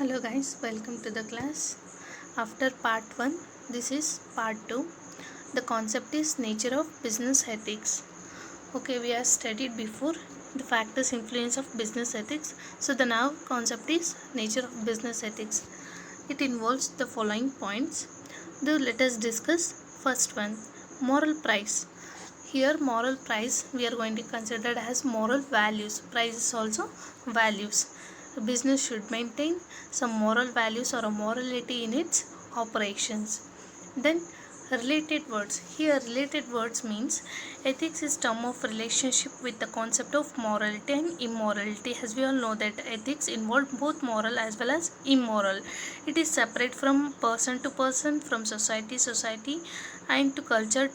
Hello guys, welcome to the class. After part 1, this is part 2. The concept is nature of business ethics. Okay, we have studied before the factors influence of business ethics. So the now concept is nature of business ethics. It involves the following points. Though let us discuss first one, moral price. Here moral price we are going to consider as moral values. Price is also values. A business should maintain some moral values or a morality in its operations. Then related words. Here related words means ethics is term of relationship with the concept of morality and immorality. As we all know that ethics involve both moral as well as immoral. It is separate from person to person, from society to society, and to culture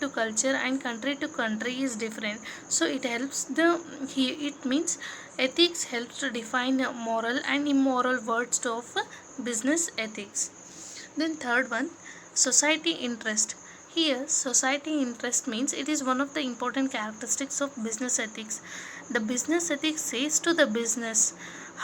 and country to country is different. So it helps it means ethics helps to define moral and immoral words of business ethics. Then third one, society interest. Here society interest means it is one of the important characteristics of business ethics. The business ethics says to the business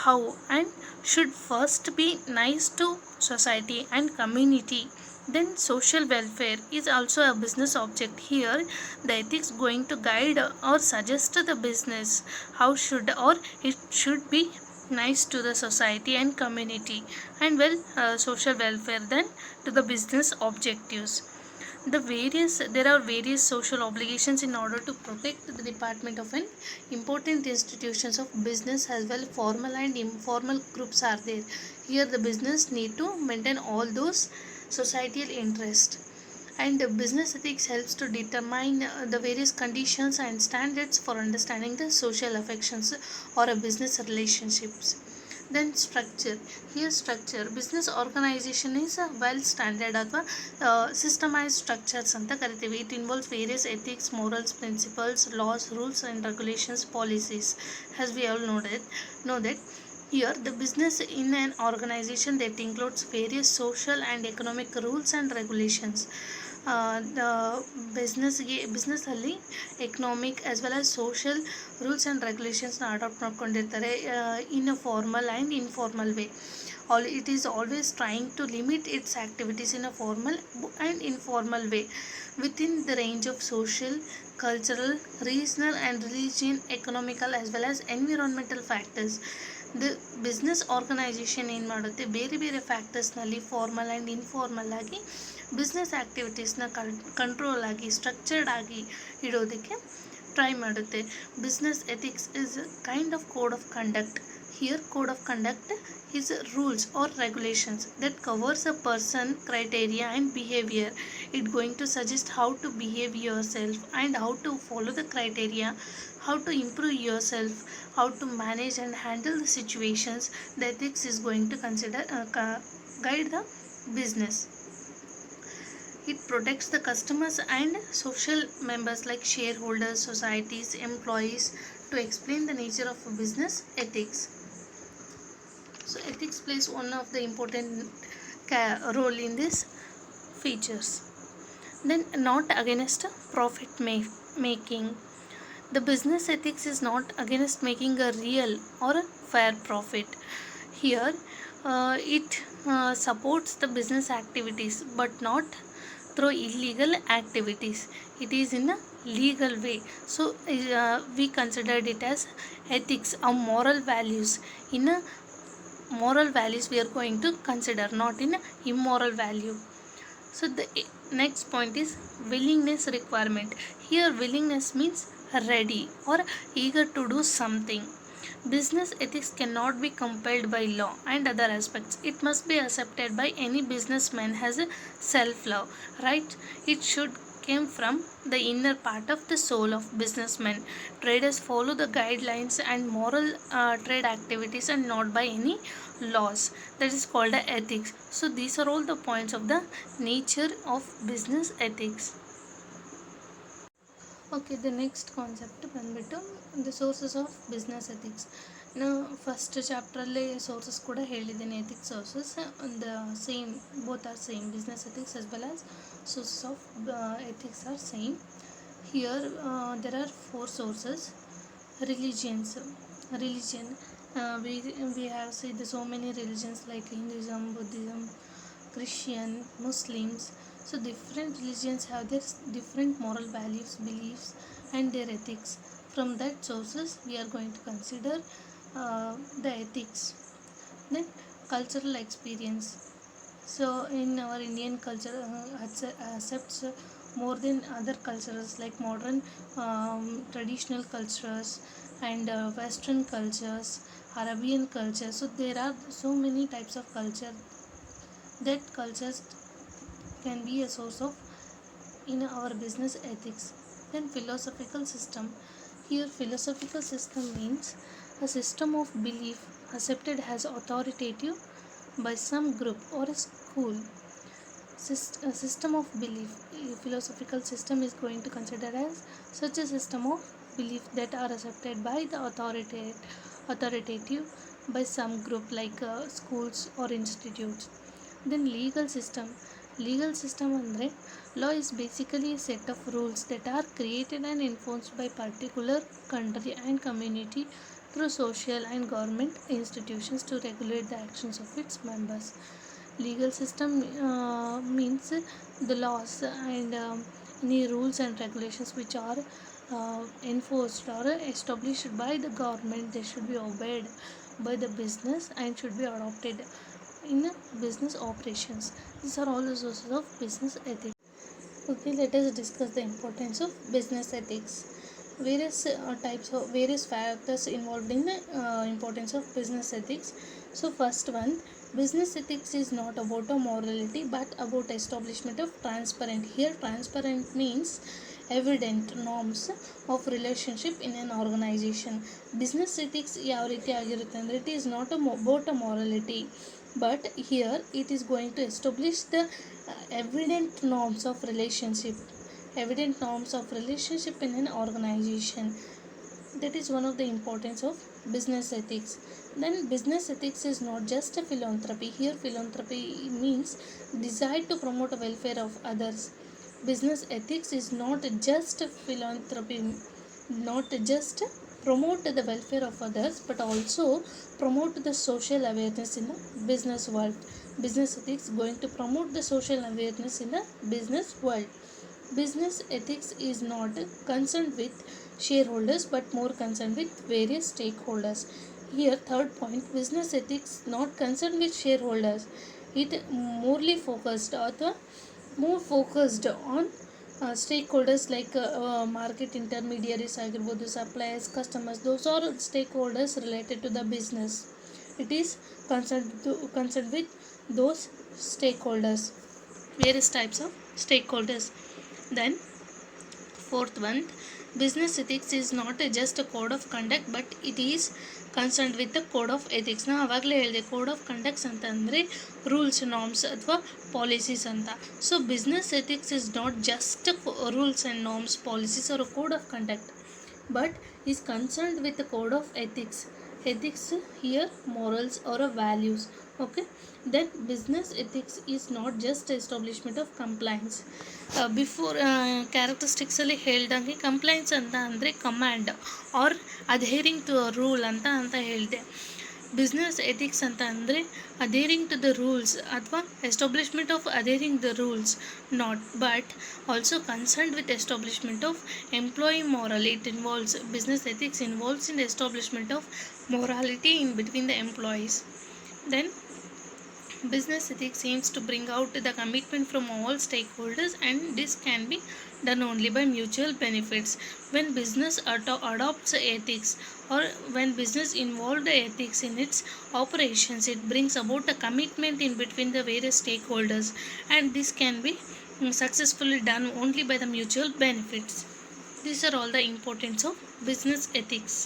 how and should first be nice to society and community. Then social welfare is also a business object. Here the ethics going to guide or suggest to the business how should or it should be nice to the society and community, and social welfare then to the business objectives. There are various social obligations in order to protect the department of an important institutions of business as well. Formal and informal groups are there. Here the business need to maintain all those societal interest, and the business ethics helps to determine the various conditions and standards for understanding the social affections or a business relationships. Then structure. Here structure business organization is a well standard ಅಥವಾ systemized structures ಅಂತ ಕರಿತೀವಿ. It involves various ethics, morals, principles, laws, rules and regulations, policies. As we all know that here the business in an organization that includes various social and economic rules and regulations. The business ಅಲ್ಲಿ economic as well as social rules and ರೆಗ್ಯುಲೇಷನ್ಸ್ನ adopt ಮಾಡ್ಕೊಂಡಿರ್ತಾರೆ in a formal and informal way. It is always trying to limit its activities in a formal and informal way within the range of social, cultural, regional and religion, economical as well as environmental factors. The business organization ಏನು ಮಾಡುತ್ತೆ, ಬೇರೆ ಬೇರೆ ಫ್ಯಾಕ್ಟರ್ಸ್ನಲ್ಲಿ formal and informal ಆಗಿ business ಆ್ಯಕ್ಟಿವಿಟೀಸ್ನ control ಆಗಿ structured ಆಗಿ ಇಡೋದಕ್ಕೆ try ಮಾಡುತ್ತೆ. Business ethics is kind of code of conduct. Here code of conduct is rules or regulations that covers a person, criteria and behavior. It going to suggest how to behave yourself and how to follow the criteria, how to improve yourself, how to manage and handle the situations. The ethics is going to guide the business. It protects the customers and social members like shareholders, societies, employees to explain the nature of business ethics. So ethics plays one of the important role in these features. Then not against profit making. The business ethics is not against making a real or a fair profit. Here it supports the business activities but not through illegal activities. It is in a legal way. So we considered it as ethics or moral values. In a moral values we are going to consider, not in a immoral value. So the next point is willingness requirement. Here willingness means ready or eager to do something. Business ethics cannot be compelled by law and other aspects. It must be accepted by any businessman has a self-love, right? It should came from the inner part of the soul of businessmen. Traders follow the guidelines and moral trade activities and not by any laws. That is called ethics. So these are all the points of the nature of business ethics. Okay, the next concept ಬಂದ್ಬಿಟ್ಟು the sources of business ethics. First ಚಾಪ್ಟ್ರಲ್ಲಿ sources ಕೂಡ ಹೇಳಿದ್ದೀನಿ. Ethics sources the same, both are same. Business ethics as well as sources of ethics are same. Here there are 4 sources. Religion. We have seen the so many religions like Hinduism, Buddhism, Christian, Muslims. So different religions have their different moral values, beliefs, and their ethics. From that sources, we are going to consider the ethics. Then cultural experience. So in our Indian culture, accepts more than other cultures like modern traditional cultures and Western cultures, Arabian culture. So there are so many types of culture that cultures can be a source of in our business ethics. Then philosophical system. Here philosophical system means a system of belief accepted as authoritative by some group or a school. A system of belief. A philosophical system is going to consider as such a system of belief that are accepted by the authoritative by some group like schools or institutes. Then legal system andre law is basically a set of rules that are created and enforced by particular country and community through social and government institutions to regulate the actions of its members. Legal system means the laws and any rules and regulations which are enforced or established by the government. They should be obeyed by the business and should be adopted in business operations. These are all the sources of business ethics. Okay, let us discuss the importance of business ethics. Various factors involved in the importance of business ethics. So first one, business ethics is not about a morality but about establishment of transparent. Here transparent means evident norms of relationship in an organization. Business ethics ಯಾವ ರೀತಿ ಆಗಿರುತ್ತೆ ಅಂದರೆ it is not about a morality, but here it is going to establish the evident norms of relationship in an organization. That is one of the importance of business ethics. Then business ethics is not just a philanthropy. Here philanthropy means desire to promote the welfare of others. Business ethics is not just philanthropy, not just promote the welfare of others but also promote the social awareness in the business world. Business ethics going to promote the social awareness in the business world. Business ethics is not concerned with shareholders but more concerned with various stakeholders. Here third point, business ethics not concerned with shareholders. It more focused on stakeholders like market intermediaries ಆಗಿರ್ಬೋದು, suppliers, customers. Those are stakeholders related to the business. It is concerned with those stakeholders, various types of stakeholders. Then fourth one, business ethics is not just a code of conduct but it is concerned with the code of ethics. ನಾವು ಆವಾಗಲೇ ಹೇಳಿದೆ code of conducts ಅಂತ ಅಂದರೆ rules norms ಅಥವಾ policies ಅಂತ. So business ethics is not just rules and norms, policies R code of conduct but is concerned with the code of ethics. Ethics here morals or values. Okay, then business ethics is not just establishment of compliance. Before characteristics ಅಲ್ಲಿ ಹೇಳ್ದಂಗೆ compliance ಅಂತ ಅಂದರೆ command or adhering to rule ಅಂತ ಹೇಳಿದೆ. Business ethics ಅಂತ ಅಂದರೆ adhering to the rules ಅಥವಾ establishment of adhering the rules not but also concerned with establishment of employee moral. It involves business ethics involves in the establishment of morality in between the employees. Then business ethics aims to bring out the commitment from all stakeholders and this can be done only by mutual benefits. When business adopts ethics or when business involves the ethics in its operations, it brings about a commitment in between the various stakeholders and this can be successfully done only by the mutual benefits. These are all the importance of business ethics.